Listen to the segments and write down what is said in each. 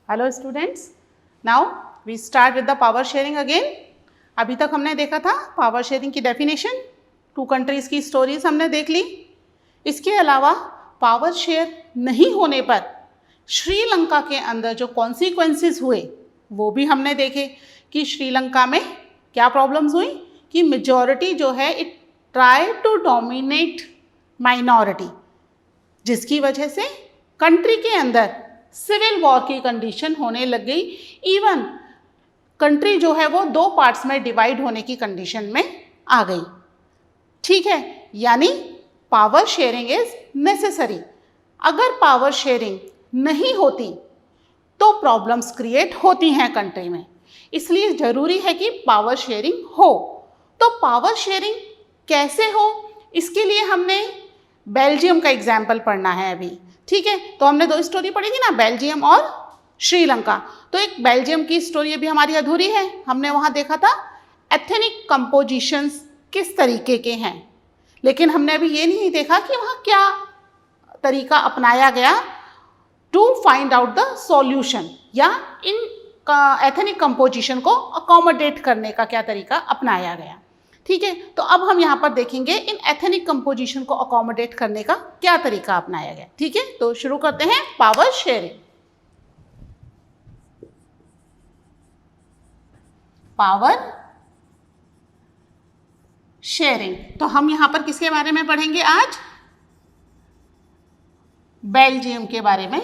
Hello students, now we start with the power sharing again. अभी तक हमने देखा था पावर शेयरिंग की डेफिनेशन, 2 कंट्रीज़ की स्टोरीज हमने देख ली। इसके अलावा पावर शेयर नहीं होने पर श्रीलंका के अंदर जो कॉन्सिक्वेंसेस हुए वो भी हमने देखे कि श्रीलंका में क्या प्रॉब्लम्स हुई कि मेजॉरिटी जो है it try to dominate minority, जिसकी वजह से कंट्री के अंदर सिविल वॉर की कंडीशन होने लग गई। इवन कंट्री जो है वो 2 पार्ट्स में डिवाइड होने की कंडीशन में आ गई। ठीक है, यानी पावर शेयरिंग इज नेसेसरी। अगर पावर शेयरिंग नहीं होती तो प्रॉब्लम्स क्रिएट होती हैं कंट्री में, इसलिए ज़रूरी है कि पावर शेयरिंग हो। तो पावर शेयरिंग कैसे हो, इसके लिए हमने बेल्जियम का एग्जाम्पल पढ़ना है अभी। ठीक है, तो हमने 2 स्टोरी पढ़ी थी ना, बेल्जियम और श्रीलंका। तो एक बेल्जियम की स्टोरी अभी हमारी अधूरी है। हमने वहाँ देखा था एथनिक कंपोजिशंस किस तरीके के हैं, लेकिन हमने अभी ये नहीं देखा कि वहाँ क्या तरीका अपनाया गया to find out the solution, या इन एथनिक कंपोजिशन को अकोमोडेट करने का क्या तरीका अपनाया गया। ठीक है, तो अब हम यहाँ पर देखेंगे इन एथनिक कंपोजिशन को अकोमोडेट करने का क्या तरीका अपनाया गया। ठीक है, तो शुरू करते हैं पावर शेयरिंग। पावर शेयरिंग, तो हम यहाँ पर किसके बारे में पढ़ेंगे आज? बेल्जियम के बारे में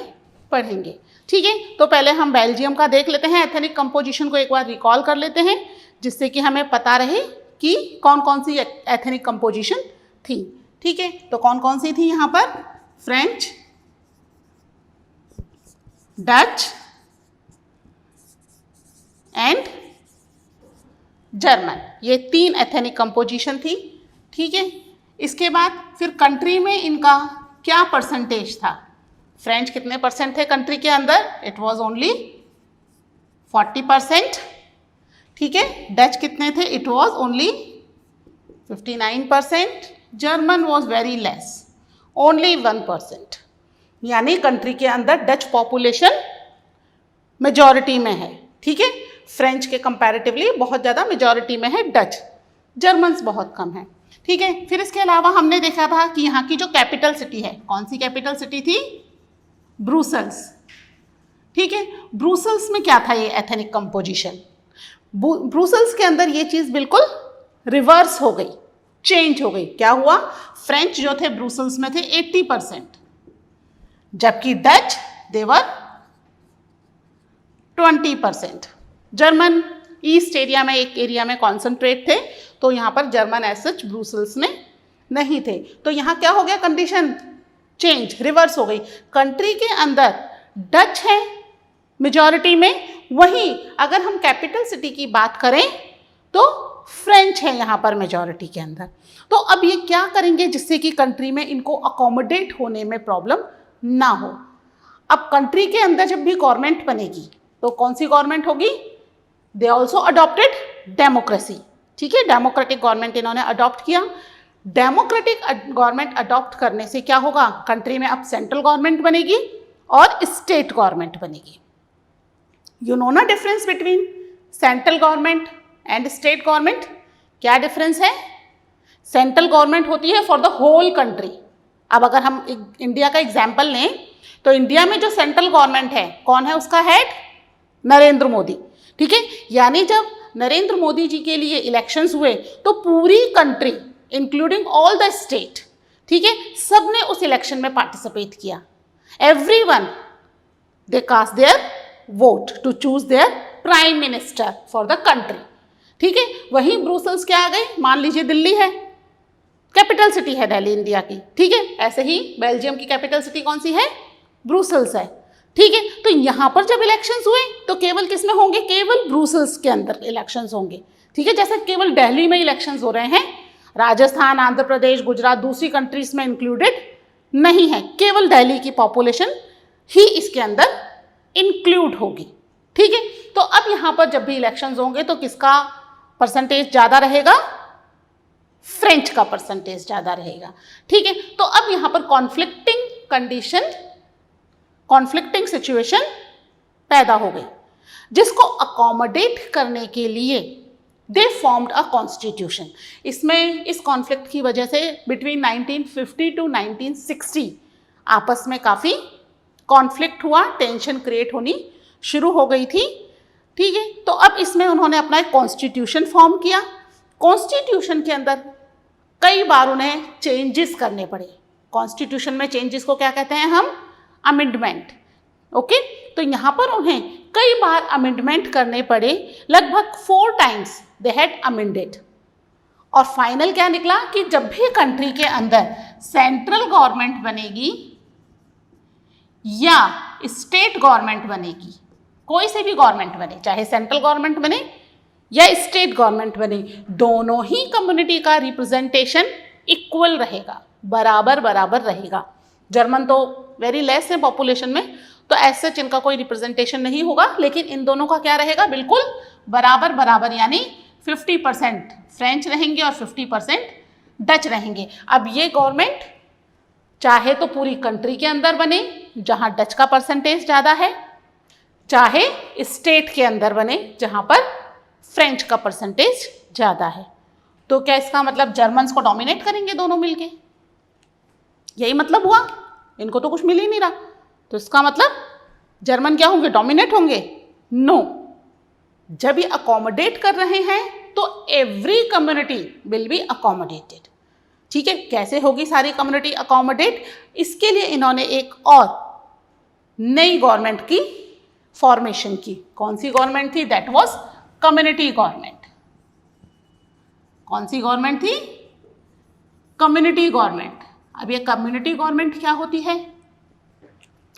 पढ़ेंगे। ठीक है, तो पहले हम बेल्जियम का देख लेते हैं, एथनिक कंपोजिशन को एक बार रिकॉल कर लेते हैं, जिससे कि हमें पता रहे कि कौन कौन सी एथनिक कंपोजिशन थी। ठीक है, तो कौन कौन सी थी यहाँ पर? फ्रेंच, डच एंड जर्मन, ये 3 एथनिक कंपोजिशन थी। ठीक है, इसके बाद फिर कंट्री में इनका क्या परसेंटेज था? फ्रेंच कितने परसेंट थे कंट्री के अंदर? It was only 40%। ठीक है, डच कितने थे? It was only 59%। German was very less, only 1%। यानी कंट्री के अंदर डच पॉपुलेशन मेजॉरिटी में है। ठीक है, फ्रेंच के कंपैरेटिवली बहुत ज़्यादा मेजॉरिटी में है डच, जर्मन्स बहुत कम है। ठीक है, फिर इसके अलावा हमने देखा था कि यहाँ की जो कैपिटल सिटी है, कौन सी कैपिटल सिटी थी? ब्रुसेल्स। ठीक है, ब्रुसेल्स में क्या था ये एथनिक कंपोजिशन? ब्रुसेल्स के अंदर ये चीज़ बिल्कुल रिवर्स हो गई, चेंज हो गई। क्या हुआ? फ्रेंच जो थे ब्रुसेल्स में थे 80%, जबकि डच देवर 20%। जर्मन ईस्ट एरिया में एक एरिया में कॉन्सेंट्रेट थे, तो यहाँ पर जर्मन एज सच ब्रुसेल्स में नहीं थे। तो यहाँ क्या हो गया? कंडीशन चेंज, रिवर्स हो गई। कंट्री के अंदर डच है मेजॉरिटी में, वहीं अगर हम कैपिटल सिटी की बात करें तो फ्रेंच है यहाँ पर मेजॉरिटी के अंदर। तो अब ये क्या करेंगे जिससे कि कंट्री में इनको अकोमोडेट होने में प्रॉब्लम ना हो? अब कंट्री के अंदर जब भी गवर्नमेंट बनेगी तो कौन सी गवर्नमेंट होगी? They also adopted democracy. ठीक है, डेमोक्रेटिक गवर्नमेंट इन्होंने अडॉप्ट किया। डेमोक्रेटिक गवर्नमेंट अडॉप्ट करने से क्या होगा? कंट्री में अब सेंट्रल गवर्नमेंट बनेगी और स्टेट गवर्नमेंट बनेगी। यू नो ना difference between central government and state government? क्या डिफरेंस है? सेंट्रल गवर्नमेंट होती है फॉर द होल कंट्री। अब अगर हम इंडिया का एग्जाम्पल लें तो इंडिया में जो सेंट्रल गवर्नमेंट है, कौन है उसका हेड? नरेंद्र मोदी। ठीक है, यानी जब नरेंद्र मोदी जी के लिए इलेक्शंस हुए तो पूरी country including all the state, ठीक है, सब ने उस इलेक्शन में पार्टिसिपेट किया। Everyone they cast their vote to choose their prime minister for the country. ठीक है, वहीं ब्रुसेल्स क्या आ गई? मान लीजिए दिल्ली है, कैपिटल सिटी है दिल्ली इंडिया की। ठीक है, ऐसे ही बेल्जियम की कैपिटल सिटी कौन सी है? ब्रुसेल्स है। ठीक है, तो यहाँ पर जब इलेक्शंस हुए तो केवल किस में होंगे? केवल ब्रुसेल्स के अंदर इलेक्शंस होंगे। ठीक है, जैसे केवल दिल्ली में इलेक्शंस हो रहे हैं, राजस्थान, आंध्र प्रदेश, गुजरात दूसरी कंट्रीज में इंक्लूडेड नहीं है, केवल दिल्ली की पॉपुलेशन ही इसके अंदर इंक्लूड होगी। ठीक है, तो अब यहाँ पर जब भी इलेक्शंस होंगे तो किसका परसेंटेज ज़्यादा रहेगा? फ्रेंच का परसेंटेज ज़्यादा रहेगा। ठीक है, तो अब यहाँ पर कॉन्फ्लिक्टिंग कंडीशन, कॉन्फ्लिक्टिंग सिचुएशन पैदा हो गई, जिसको अकोमोडेट करने के लिए दे फॉर्म्ड अ कॉन्स्टिट्यूशन। इसमें इस कॉन्फ्लिक्ट की वजह से बिटवीन 1950 टू 1960 आपस में काफ़ी कॉन्फ्लिक्ट हुआ, टेंशन क्रिएट होनी शुरू हो गई थी। ठीक है, तो अब इसमें उन्होंने अपना एक कॉन्स्टिट्यूशन फॉर्म किया। कॉन्स्टिट्यूशन के अंदर कई बार उन्हें चेंजेस करने पड़े। कॉन्स्टिट्यूशन में चेंजेस को क्या कहते हैं हम? अमेंडमेंट। ओके, तो यहाँ पर उन्हें कई बार अमेंडमेंट करने पड़े, लगभग 4 टाइम्स दे हैड अमेंडेड। और फाइनल क्या निकला कि जब भी कंट्री के अंदर सेंट्रल गवर्नमेंट बनेगी या स्टेट गवर्नमेंट बनेगी, कोई से भी गवर्नमेंट बने, चाहे सेंट्रल गवर्नमेंट बने या स्टेट गवर्नमेंट बने, दोनों ही कम्युनिटी का रिप्रेजेंटेशन इक्वल रहेगा, बराबर बराबर रहेगा। जर्मन तो वेरी लेस है पॉपुलेशन में, तो ऐसे इनका कोई रिप्रेजेंटेशन नहीं होगा, लेकिन इन दोनों का क्या रहेगा? बिल्कुल बराबर बराबर, यानी 50% फ्रेंच रहेंगे और 50% डच रहेंगे। अब ये गवर्नमेंट चाहे तो पूरी कंट्री के अंदर बने जहां डच का परसेंटेज ज़्यादा है, चाहे स्टेट के अंदर बने जहां पर फ्रेंच का परसेंटेज ज़्यादा है। तो क्या इसका मतलब जर्मन्स को डोमिनेट करेंगे दोनों मिलके? यही मतलब हुआ? इनको तो कुछ मिल ही नहीं रहा, तो इसका मतलब जर्मन क्या होंगे? डोमिनेट होंगे? नो। जब ये अकोमोडेट कर रहे हैं तो every community will be accommodated. ठीक है, कैसे होगी सारी कम्युनिटी अकोमोडेट? इसके लिए इन्होंने एक और नई गवर्नमेंट की फॉर्मेशन की। कौन सी गवर्नमेंट थी? That was community government. कौन सी गवर्नमेंट थी? Community government. अब ये कम्युनिटी गवर्नमेंट क्या होती है?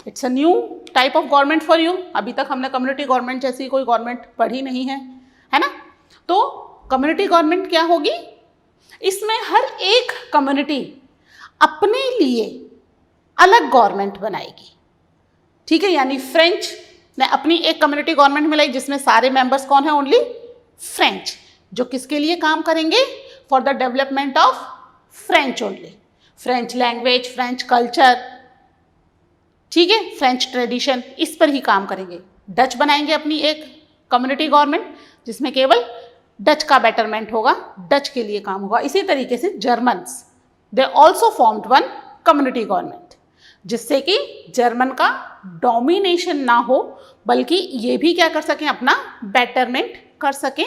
It's a new type of government for you. अभी तक हमने कम्युनिटी गवर्नमेंट जैसी कोई गवर्नमेंट पढ़ी नहीं है, है ना? तो कम्युनिटी गवर्नमेंट क्या होगी? इसमें हर एक कम्युनिटी अपने लिए अलग गवर्नमेंट बनाएगी। ठीक है, यानी फ्रेंच ने अपनी एक कम्युनिटी गवर्नमेंट बनाई जिसमें सारे मेंबर्स कौन है? ओनली फ्रेंच, जो किसके लिए काम करेंगे? For the development of French only, French language, French culture, ठीक है, फ्रेंच ट्रेडिशन, इस पर ही काम करेंगे। डच बनाएंगे अपनी एक कम्युनिटी गवर्नमेंट जिसमें केवल डच का बेटरमेंट होगा, डच के लिए काम होगा। इसी तरीके से Germans they also formed one community government, जिससे कि जर्मन का डोमिनेशन ना हो, बल्कि ये भी क्या कर सकें? अपना बेटरमेंट कर सकें,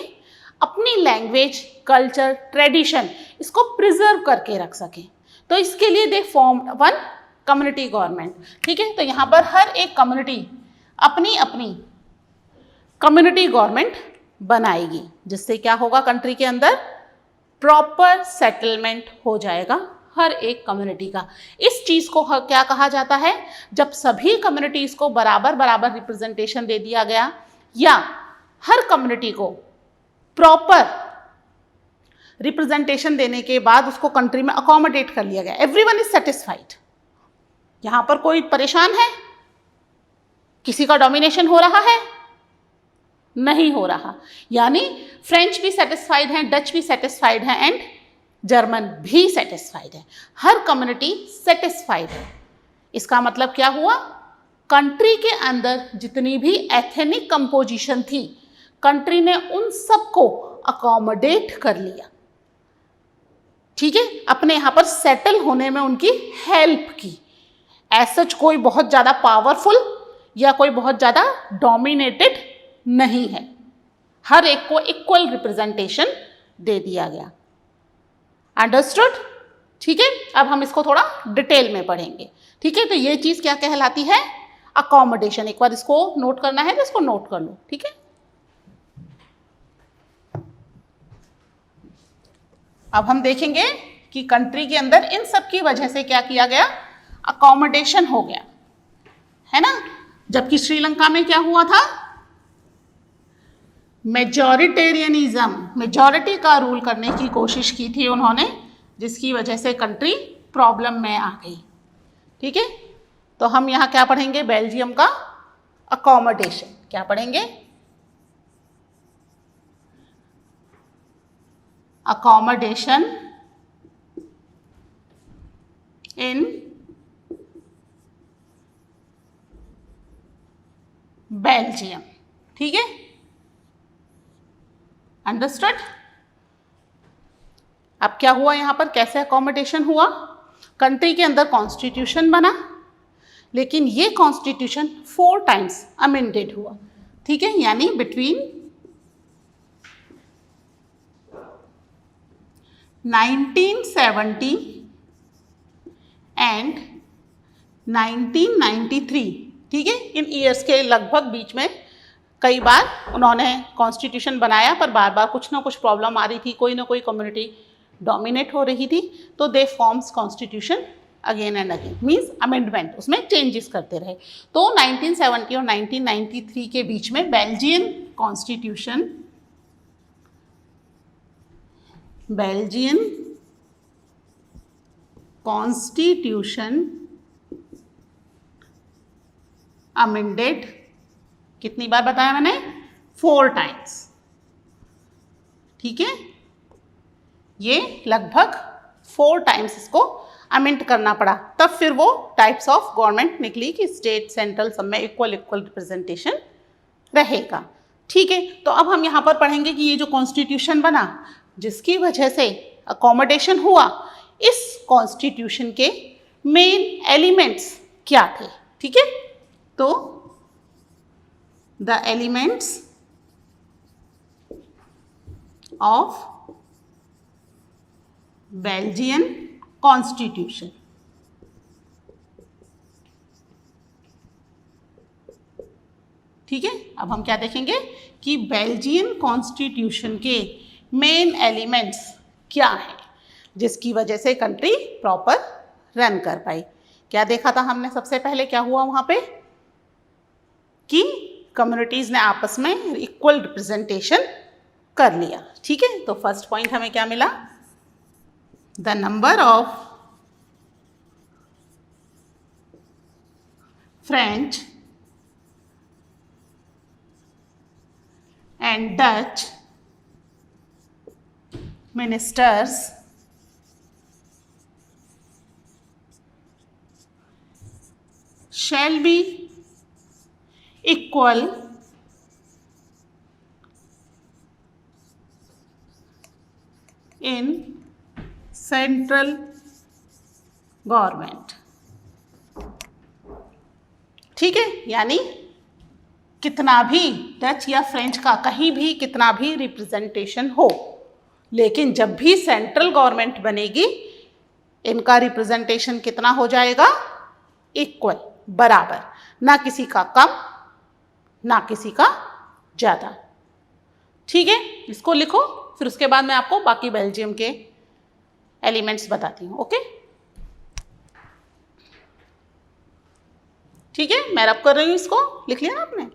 अपनी लैंग्वेज, कल्चर, ट्रेडिशन इसको प्रिजर्व करके रख सकें। तो इसके लिए दे फॉर्म्ड वन कम्युनिटी गवर्नमेंट। ठीक है, तो यहाँ पर हर एक कम्युनिटी अपनी अपनी कम्युनिटी गवर्नमेंट बनाएगी, जिससे क्या होगा? कंट्री के अंदर प्रॉपर सेटलमेंट हो जाएगा हर एक कम्युनिटी का। इस चीज़ को क्या कहा जाता है? जब सभी कम्युनिटीज़ को बराबर बराबर रिप्रेजेंटेशन दे दिया गया, या हर कम्युनिटी को प्रॉपर रिप्रेजेंटेशन देने के बाद उसको कंट्री में अकोमोडेट कर लिया गया, एवरीवन इज सेटिस्फाइड। यहाँ पर कोई परेशान है? किसी का डोमिनेशन हो रहा है? नहीं हो रहा। यानी फ्रेंच भी सेटिस्फाइड हैं, डच भी सेटिस्फाइड हैं एंड जर्मन भी सेटिस्फाइड है। हर कम्युनिटी सेटिस्फाइड है। इसका मतलब क्या हुआ? कंट्री के अंदर जितनी भी एथनिक कंपोजिशन थी, कंट्री ने उन सबको अकोमोडेट कर लिया। ठीक है, अपने यहाँ पर सेटल होने में उनकी हेल्प की। ऐसा कोई बहुत ज़्यादा पावरफुल या कोई बहुत ज़्यादा डोमिनेटेड नहीं है, हर एक को इक्वल रिप्रेजेंटेशन दे दिया गया। अंडरस्टूड? ठीक है, अब हम इसको थोड़ा डिटेल में पढ़ेंगे। ठीक है, तो ये चीज़ क्या कहलाती है? अकोमोडेशन। एक बार इसको नोट करना है तो इसको नोट कर लो। ठीक है, अब हम देखेंगे कि कंट्री के अंदर इन सब की वजह से क्या किया गया? अकोमोडेशन हो गया, है ना? जबकि श्रीलंका में क्या हुआ था? मेजॉरिटेरियनिज्म, मेजॉरिटी का रूल करने की कोशिश की थी उन्होंने, जिसकी वजह से कंट्री प्रॉब्लम में आ गई। ठीक है, तो हम यहाँ क्या पढ़ेंगे? बेल्जियम का अकोमोडेशन। क्या पढ़ेंगे? Accommodation in Belgium. अंडरस्टूड। अब क्या हुआ यहाँ पर, कैसे अकोमोडेशन हुआ? कंट्री के अंदर कॉन्स्टिट्यूशन बना, लेकिन ये कॉन्स्टिट्यूशन 4 टाइम्स अमेंडेड हुआ, ठीक है, यानी बिटवीन 1970 एंड 1993, ठीक है, इन ईयर्स के लगभग बीच में कई बार उन्होंने कॉन्स्टिट्यूशन बनाया, पर बार बार कुछ ना कुछ प्रॉब्लम आ रही थी, कोई ना कोई कम्युनिटी डोमिनेट हो रही थी, तो दे forms constitution again and again, means amendment, उसमें चेंजेस करते रहे। तो 1970 और 1993 के बीच में बेल्जियन कॉन्स्टिट्यूशन अमेंडेड, कितनी बार बताया मैंने? 4 टाइम्स, ठीक है, ये लगभग 4 टाइम्स इसको अमेंड करना पड़ा, तब फिर वो टाइप्स ऑफ गवर्नमेंट निकली कि स्टेट सेंट्रल सब में इक्वल रिप्रेजेंटेशन रहेगा, ठीक है। तो अब हम यहाँ पर पढ़ेंगे कि ये जो कॉन्स्टिट्यूशन बना, जिसकी वजह से अकोमोडेशन हुआ, इस कॉन्स्टिट्यूशन के मेन एलिमेंट्स क्या थे, ठीक है। तो the elements of Belgian constitution, ठीक है। अब हम क्या देखेंगे कि बेल्जियन कॉन्स्टिट्यूशन के मेन एलिमेंट्स क्या है, जिसकी वजह से कंट्री प्रॉपर रन कर पाई। क्या देखा था हमने? सबसे पहले क्या हुआ वहाँ पे कि कम्युनिटीज़ ने आपस में इक्वल रिप्रेजेंटेशन कर लिया, ठीक है। तो फर्स्ट पॉइंट हमें क्या मिला? The number of French and Dutch ministers shall be equal in central government, ठीक है। यानी कितना भी डच या फ्रेंच का कहीं भी कितना भी रिप्रेजेंटेशन हो, लेकिन जब भी सेंट्रल गवर्नमेंट बनेगी, इनका रिप्रेजेंटेशन कितना हो जाएगा? इक्वल, बराबर, ना किसी का कम ना किसी का ज़्यादा, ठीक है। इसको लिखो, फिर उसके बाद मैं आपको बाकी बेल्जियम के एलिमेंट्स बताती हूँ, ओके, ठीक है। मैं रब कर रही हूँ, इसको लिख लिया ना आपने,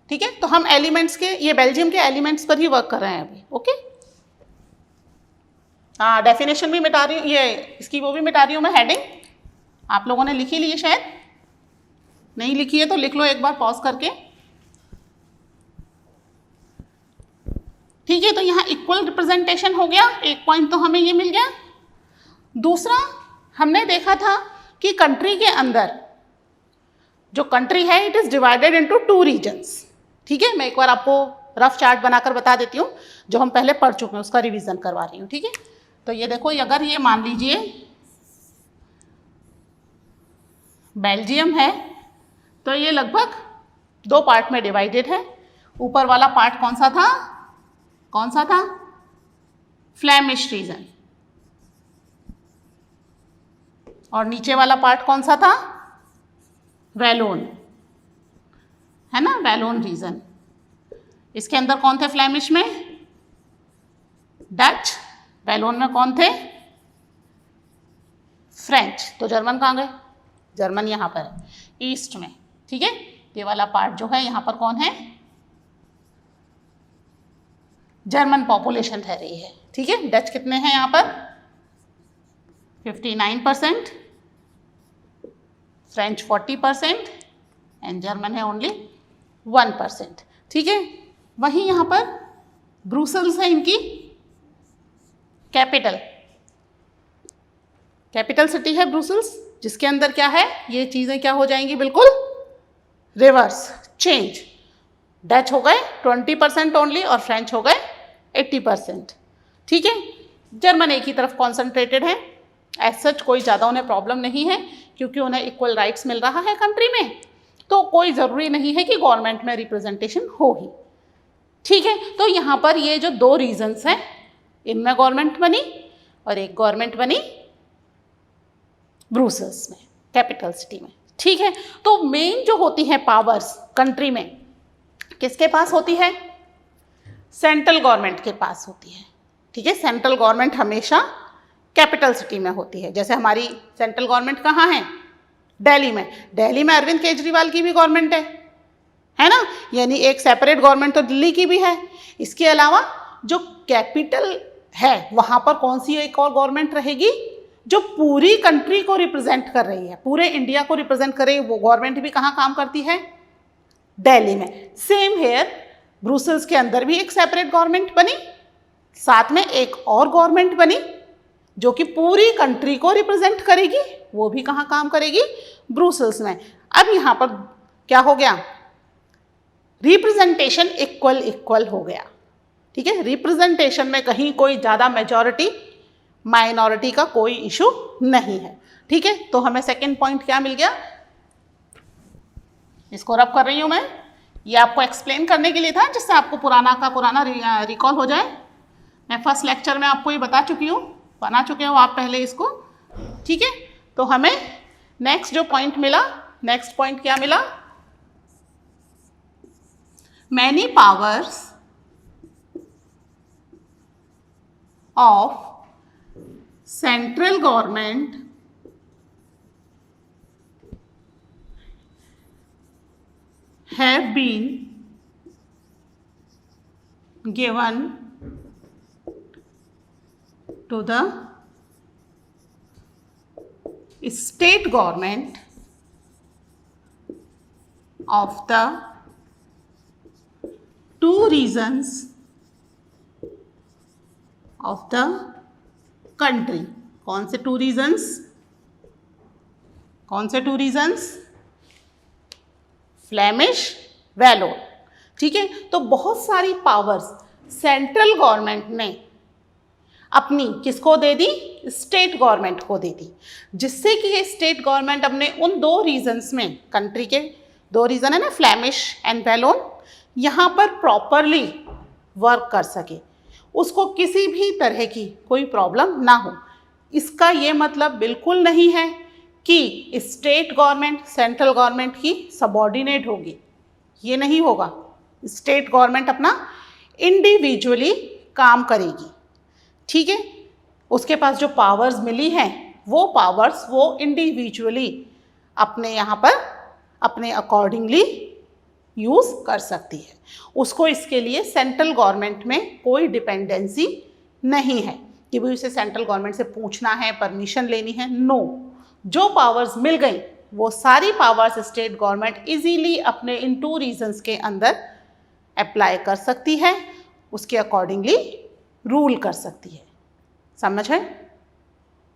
ठीक है। तो हम एलिमेंट्स के, ये बेल्जियम के एलिमेंट्स पर ही वर्क कर रहे हैं अभी, ओके। हाँ, डेफिनेशन भी मिटा रही हूँ, ये इसकी वो भी मिटा रही हूँ मैं, हेडिंग आप लोगों ने लिखी ली है, शायद नहीं लिखी है तो लिख लो एक बार पॉज करके, ठीक है। तो यहाँ इक्वल रिप्रेजेंटेशन हो गया, एक पॉइंट तो हमें ये मिल गया। दूसरा, हमने देखा था कि कंट्री के अंदर जो कंट्री है, it is divided into 2 regions, ठीक है। मैं एक बार आपको रफ चार्ट बनाकर बता देती हूँ, जो हम पहले पढ़ चुके हैं, उसका रिवीजन करवा रही हूँ, ठीक है। तो ये देखो, अगर ये मान लीजिए बेल्जियम है, तो ये लगभग 2 पार्ट में डिवाइडेड है। ऊपर वाला पार्ट कौन सा था? कौन सा था? Flemish region. और नीचे वाला पार्ट कौन सा था? वैलोन, है ना, वैलोन रीजन। इसके अंदर कौन थे फ्लेमिश में? डच। वैलोन में कौन थे? फ्रेंच। तो जर्मन कहाँ गए? जर्मन यहाँ पर है, ईस्ट में, ठीक है। ये वाला पार्ट जो है, यहाँ पर कौन है? जर्मन पॉपुलेशन ठहर रही है, ठीक है। डच कितने हैं यहाँ पर? 59%, फ्रेंच 40% एंड जर्मन है ओनली 1%, ठीक है। वहीं यहाँ पर ब्रुसेल्स है इनकी कैपिटल सिटी है ब्रुसेल्स, जिसके अंदर क्या है, ये चीज़ें क्या हो जाएंगी, बिल्कुल रिवर्स, चेंज। डच हो गए 20% ओनली और फ्रेंच हो गए 80%। ठीक है, जर्मन एक ही तरफ कॉन्सेंट्रेटेड है, एज सच कोई ज़्यादा उन्हें प्रॉब्लम नहीं है क्योंकि उन्हें इक्वल राइट्स मिल रहा है कंट्री में, तो कोई ज़रूरी नहीं है कि गवर्नमेंट में रिप्रेजेंटेशन हो ही। ठीक है, तो यहाँ पर ये जो दो रीजंस हैं, इनमें गवर्नमेंट बनी और एक गवर्नमेंट बनी ब्रुसेल्स में, कैपिटल सिटी में। ठीक है, तो मेन जो होती है पावर्स कंट्री में किसके पास होती है? सेंट्रल गवर्नमेंट के पास होती है। ठीक है, सेंट्रल गवर्नमेंट हमेशा कैपिटल सिटी में होती है। जैसे हमारी सेंट्रल गवर्नमेंट कहाँ है? दिल्ली में। दिल्ली में अरविंद केजरीवाल की भी गवर्नमेंट है ना, यानी एक सेपरेट गवर्नमेंट तो दिल्ली की भी है। इसके अलावा जो कैपिटल है वहाँ पर कौन सी एक और गवर्नमेंट रहेगी जो पूरी कंट्री को रिप्रेजेंट कर रही है, पूरे इंडिया को रिप्रेजेंट कर रही है, वो गवर्नमेंट भी कहाँ काम करती है? दिल्ली में। सेम हेयर ब्रुसेल्स के अंदर भी एक सेपरेट गवर्नमेंट बनी, साथ में एक और गवर्नमेंट बनी जो कि पूरी कंट्री को रिप्रेजेंट करेगी, वो भी कहाँ काम करेगी? ब्रुसेल्स में। अब यहाँ पर क्या हो गया? रिप्रेजेंटेशन इक्वल हो गया। ठीक है, रिप्रेजेंटेशन में कहीं कोई ज़्यादा मेजॉरिटी माइनॉरिटी का कोई इशू नहीं है। ठीक है, तो हमें सेकंड पॉइंट क्या मिल गया? इसको रब कर रही हूँ मैं, ये आपको एक्सप्लेन करने के लिए था जिससे आपको पुराना का पुराना रिकॉल हो जाए। मैं फर्स्ट लेक्चर में आपको ये बता चुकी हूँ, बना चुके हो आप पहले इसको। ठीक है, तो हमें नेक्स्ट जो पॉइंट मिला, नेक्स्ट पॉइंट क्या मिला? Many powers of central government have been given to the state government of the two regions of the country। कौन से टू रीजन्स? कौन से टू रीजन्स? फ्लेमिश, वैलोन। ठीक है, तो बहुत सारी पावर्स सेंट्रल गवर्नमेंट ने अपनी किसको दे दी? स्टेट गवर्नमेंट को दे दी, जिससे कि ये स्टेट गवर्नमेंट अपने उन दो रीजन्स में, कंट्री के दो रीजन है ना, फ्लेमिश एंड वैलोन, यहाँ पर प्रॉपरली वर्क कर सके, उसको किसी भी तरह की कोई प्रॉब्लम ना हो। इसका ये मतलब बिल्कुल नहीं है कि स्टेट गवर्नमेंट सेंट्रल गवर्नमेंट की सबऑर्डिनेट होगी, ये नहीं होगा। स्टेट गवर्नमेंट अपना इंडिविजुअली काम करेगी। ठीक है, उसके पास जो पावर्स मिली हैं वो पावर्स वो इंडिविजुअली अपने यहाँ पर अपने अकॉर्डिंगली यूज़ कर सकती है। उसको इसके लिए सेंट्रल गवर्नमेंट में कोई डिपेंडेंसी नहीं है कि भाई उसे सेंट्रल गवर्नमेंट से पूछना है, परमिशन लेनी है। नो, जो पावर्स मिल गई वो सारी पावर्स स्टेट गवर्नमेंट इजीली अपने इन टू रीजन्स के अंदर अप्लाई कर सकती है, उसके अकॉर्डिंगली रूल कर सकती है। समझ है?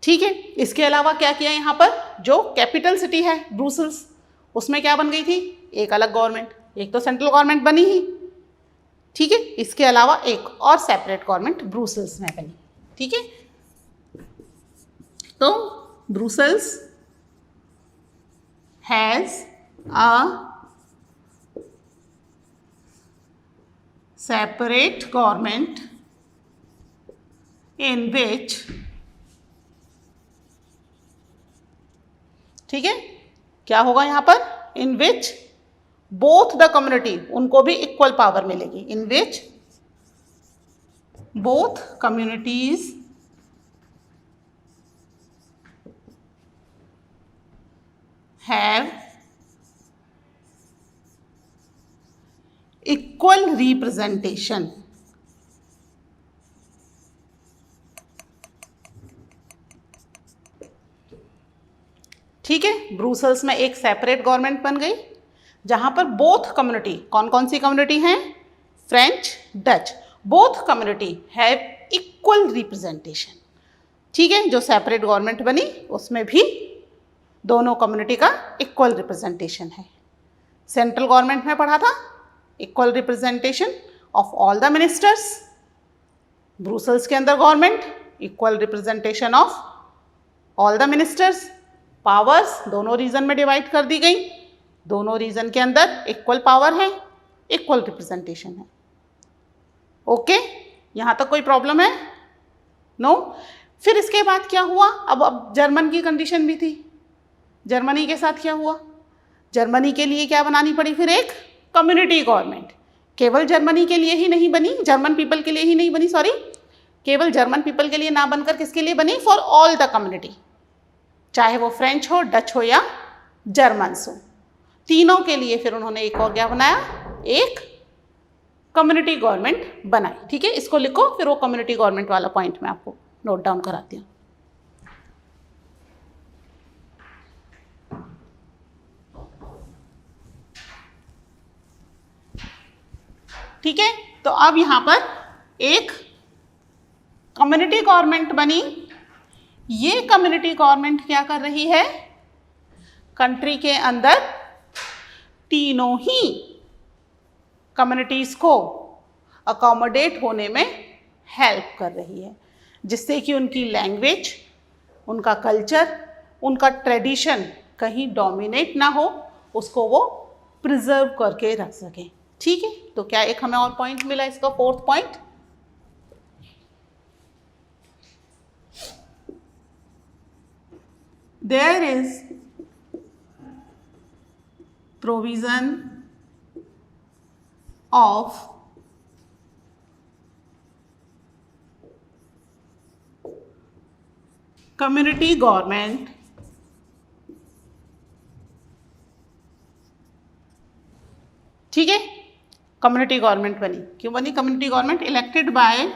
ठीक है, इसके अलावा क्या किया यहाँ पर? जो कैपिटल सिटी है ब्रुसेल्स, उसमें क्या बन गई थी? एक अलग गवर्नमेंट, एक तो सेंट्रल गवर्नमेंट बनी ही। ठीक है, इसके अलावा एक और सेपरेट गवर्नमेंट ब्रुसेल्स में बनी। ठीक है, तो Brussels has a separate government in which, ठीक है, क्या होगा यहाँ पर? In which both the community, उनको भी इक्वल पावर मिलेगी। In which both communities have equal representation। ठीक है, ब्रुसेल्स में एक सेपरेट गवर्नमेंट बन गई जहां पर बोथ कम्युनिटी, कौन कौन सी कम्युनिटी हैं? French, Dutch, both community have equal representation. ठीक है, जो सेपरेट गवर्नमेंट बनी उसमें भी दोनों कम्युनिटी का इक्वल रिप्रेजेंटेशन है। सेंट्रल गवर्नमेंट में पढ़ा था equal representation of all the ministers, Brussels के अंदर government, equal representation of all the ministers, powers दोनों रीजन में डिवाइड कर दी गई, दोनों रीजन के अंदर इक्वल पावर है, इक्वल रिप्रेजेंटेशन है। ओके, यहाँ तक कोई प्रॉब्लम है? नो। फिर इसके बाद क्या हुआ? अब जर्मन की कंडीशन भी थी। जर्मनी के साथ क्या हुआ? जर्मनी के लिए क्या बनानी पड़ी? फिर एक कम्युनिटी गवर्नमेंट। केवल जर्मनी के लिए ही नहीं बनी, जर्मन पीपल के लिए ही नहीं बनी, सॉरी, केवल जर्मन पीपल के लिए ना बनकर किसके लिए बनी? फॉर ऑल द कम्युनिटी, चाहे वो फ्रेंच हो, डच हो या जर्मन्स हो, तीनों के लिए फिर उन्होंने एक और क्या बनाया? एक कम्युनिटी गवर्नमेंट बनाई। ठीक है, इसको लिखो, फिर वो कम्युनिटी गवर्नमेंट वाला पॉइंट मैं आपको नोट डाउन कराती हूँ। ठीक है, तो अब यहाँ पर एक कम्युनिटी गवर्नमेंट बनी। ये कम्युनिटी गवर्नमेंट क्या कर रही है? कंट्री के अंदर तीनों ही कम्युनिटीज़ को अकोमोडेट होने में हेल्प कर रही है, जिससे कि उनकी लैंग्वेज, उनका कल्चर, उनका ट्रेडिशन कहीं डोमिनेट ना हो, उसको वो प्रिजर्व करके रख सकें। ठीक है, तो क्या एक हमें और पॉइंट मिला इसका, fourth point? There is provision of community government ठीक है, कम्युनिटी गवर्नमेंट बनी। क्यों बनी community government? Elected by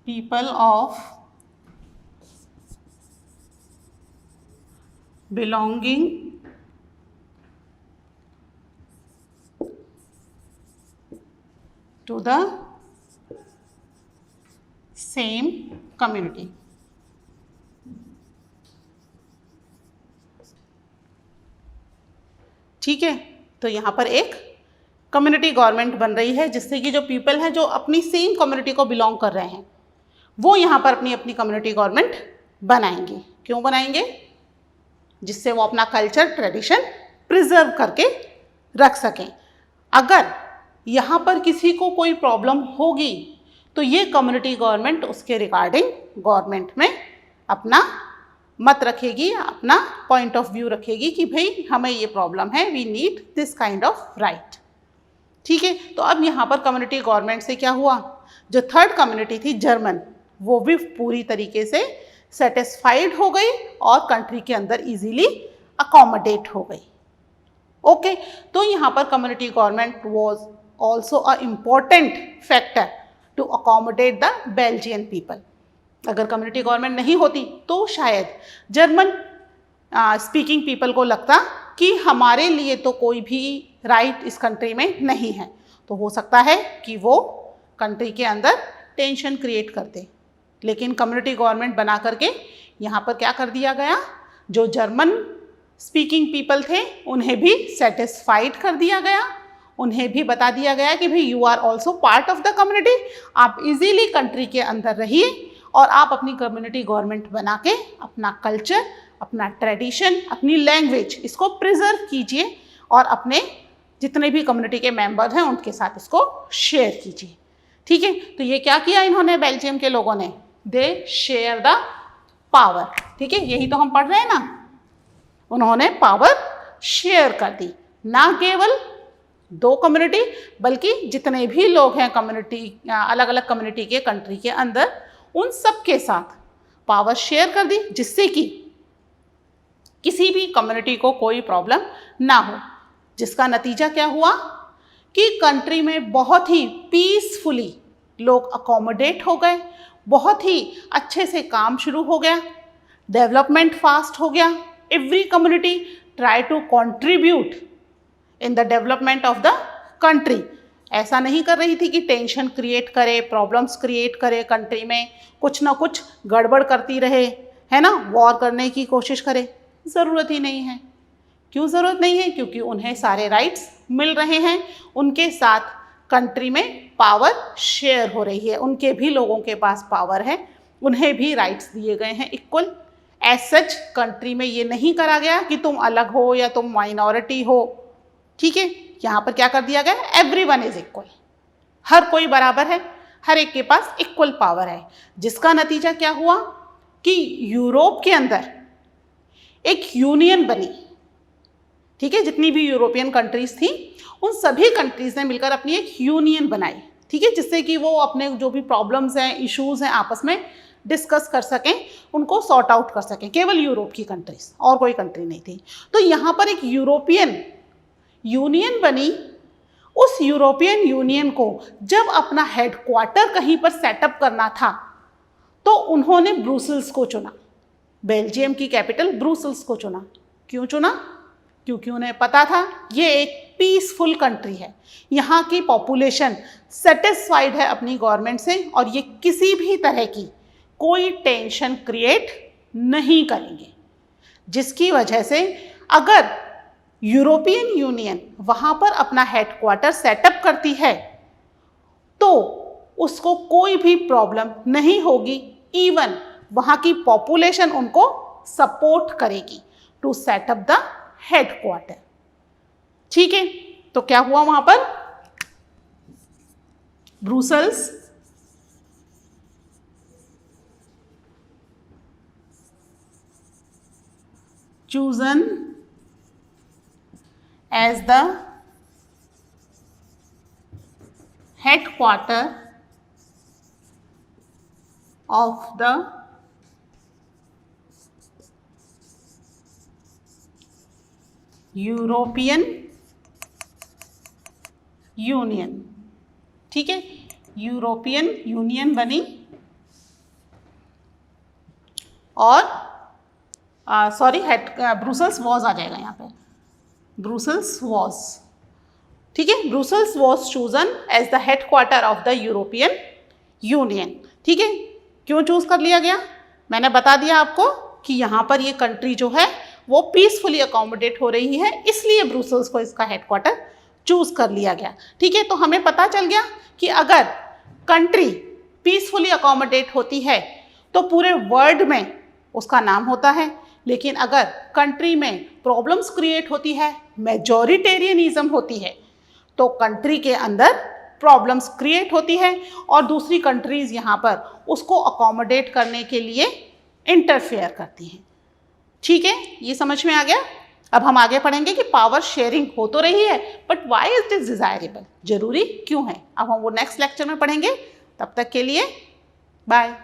people of belonging to the same community। ठीक है, तो यहाँ पर एक कम्युनिटी गवर्नमेंट बन रही है, जिससे कि जो पीपल हैं जो अपनी सेम कम्युनिटी को बिलोंग कर रहे हैं, वो यहाँ पर अपनी अपनी कम्युनिटी गवर्नमेंट बनाएंगे। क्यों बनाएंगे? जिससे वो अपना कल्चर, ट्रेडिशन प्रिजर्व करके रख सकें। अगर यहाँ पर किसी को कोई प्रॉब्लम होगी तो ये कम्युनिटी गवर्नमेंट उसके रिगार्डिंग गवर्नमेंट में अपना मत रखेगी, अपना पॉइंट ऑफ व्यू रखेगी कि भाई हमें ये प्रॉब्लम है, we need this kind of right. ठीक है, तो अब यहाँ पर कम्युनिटी गवर्नमेंट से क्या हुआ? जो थर्ड कम्युनिटी थी जर्मन, वो भी पूरी तरीके से सेटिस्फाइड हो गई और कंट्री के अंदर इजीली अकोमोडेट हो गई। ओके, तो यहाँ पर community government was also a important factor to accommodate the Belgian people. अगर कम्युनिटी गवर्नमेंट नहीं होती तो शायद जर्मन स्पीकिंग पीपल को लगता कि हमारे लिए तो कोई भी राइट इस कंट्री में नहीं है, तो हो सकता है कि वो कंट्री के अंदर टेंशन क्रिएट करते। लेकिन कम्युनिटी गवर्नमेंट बना करके यहाँ पर क्या कर दिया गया? जो जर्मन स्पीकिंग पीपल थे उन्हें भी सेटिस्फाइड कर दिया गया, उन्हें भी बता दिया गया कि भाई you are also part of the community, आप इजीली कंट्री के अंदर रहिए और आप अपनी कम्युनिटी गवर्नमेंट बना के अपना कल्चर, अपना ट्रेडिशन, अपनी लैंग्वेज इसको प्रिजर्व कीजिए और अपने जितने भी कम्युनिटी के मेंबर हैं उनके साथ इसको शेयर कीजिए। ठीक है, तो ये क्या किया इन्होंने, बेल्जियम के लोगों ने? दे शेयर द पावर। ठीक है, यही तो हम पढ़ रहे हैं ना, उन्होंने पावर शेयर कर दी। ना केवल दो कम्युनिटी बल्कि जितने भी लोग हैं कम्युनिटी, अलग अलग कम्युनिटी के कंट्री के अंदर, उन सब के साथ पावर शेयर कर दी, जिससे कि किसी भी कम्युनिटी को कोई प्रॉब्लम ना हो। जिसका नतीजा क्या हुआ कि कंट्री में बहुत ही पीसफुली लोग अकोमोडेट हो गए, बहुत ही अच्छे से काम शुरू हो गया, डेवलपमेंट फास्ट हो गया। Every community try to contribute in the development of the country. ऐसा नहीं कर रही थी कि टेंशन क्रिएट करे, प्रॉब्लम्स क्रिएट करे, कंट्री में कुछ ना कुछ गड़बड़ करती रहे, है ना, वॉर करने की कोशिश करे। ज़रूरत ही नहीं है, क्यों ज़रूरत नहीं है? क्योंकि उन्हें सारे राइट्स मिल रहे हैं, उनके साथ कंट्री में पावर शेयर हो रही है, उनके भी लोगों के पास पावर है, उन्हें भी राइट्स दिए गए हैं इक्वल। एज सच कंट्री में ये नहीं करा गया कि तुम अलग हो या तुम माइनॉरिटी हो, ठीक है। यहाँ पर क्या कर दिया गया? एवरीवन इज इक्वल, हर कोई बराबर है, हर एक के पास इक्वल पावर है, जिसका नतीजा क्या हुआ कि यूरोप के अंदर एक यूनियन बनी, ठीक है। जितनी भी यूरोपियन कंट्रीज थी उन सभी कंट्रीज ने मिलकर अपनी एक यूनियन बनाई, ठीक है, जिससे कि वो अपने जो भी प्रॉब्लम्स हैं, इश्यूज हैं, आपस में डिस्कस कर सकें, उनको सॉर्ट आउट कर सकें। केवल यूरोप की कंट्रीज, और कोई कंट्री नहीं थी। तो यहाँ पर एक यूरोपियन यूनियन बनी। उस यूरोपियन यूनियन को जब अपना हेडक्वार्टर कहीं पर सेटअप करना था तो उन्होंने ब्रुसेल्स को चुना, बेल्जियम की कैपिटल ब्रुसेल्स को चुना। क्यों चुना? क्योंकि उन्हें पता था ये एक पीसफुल कंट्री है, यहाँ की पॉपुलेशन सेटिस्फाइड है अपनी गवर्नमेंट से, और ये किसी भी तरह की कोई टेंशन क्रिएट नहीं करेंगे, जिसकी वजह से अगर यूरोपियन यूनियन वहाँ पर अपना हेडक्वार्टर सेटअप करती है तो उसको कोई भी प्रॉब्लम नहीं होगी। इवन वहाँ की पॉपुलेशन उनको सपोर्ट करेगी टू सेटअप द हेडक्वार्टर, ठीक है। तो क्या हुआ वहाँ पर? Brussels chosen as the headquarter of the European union, ठीक है। यूरोपियन यूनियन बनी और सॉरी ब्रुसेल्स वॉज आ जाएगा यहाँ पे, ब्रुसेल्स वॉज, ठीक है। Brussels was chosen as the headquarter of the European union, ठीक है। क्यों चूज कर लिया गया? मैंने बता दिया आपको कि यहाँ पर ये कंट्री जो है वो पीसफुली अकोमोडेट हो रही है, इसलिए ब्रुसेल्स को इसका हेडक्वार्टर चूज कर लिया गया, ठीक है। तो हमें पता चल गया कि अगर कंट्री पीसफुली अकोमोडेट होती है तो पूरे वर्ल्ड में उसका नाम होता है, लेकिन अगर कंट्री में प्रॉब्लम्स क्रिएट होती है, मेजॉरिटेरियनिज्म होती है, तो कंट्री के अंदर प्रॉब्लम्स क्रिएट होती है और दूसरी कंट्रीज यहाँ पर उसको अकोमोडेट करने के लिए इंटरफेयर करती हैं, ठीक है। ये समझ में आ गया? अब हम आगे पढ़ेंगे कि पावर शेयरिंग हो तो रही है, but why is this desirable, जरूरी क्यों है? अब हम वो नेक्स्ट लेक्चर में पढ़ेंगे। तब तक के लिए बाय।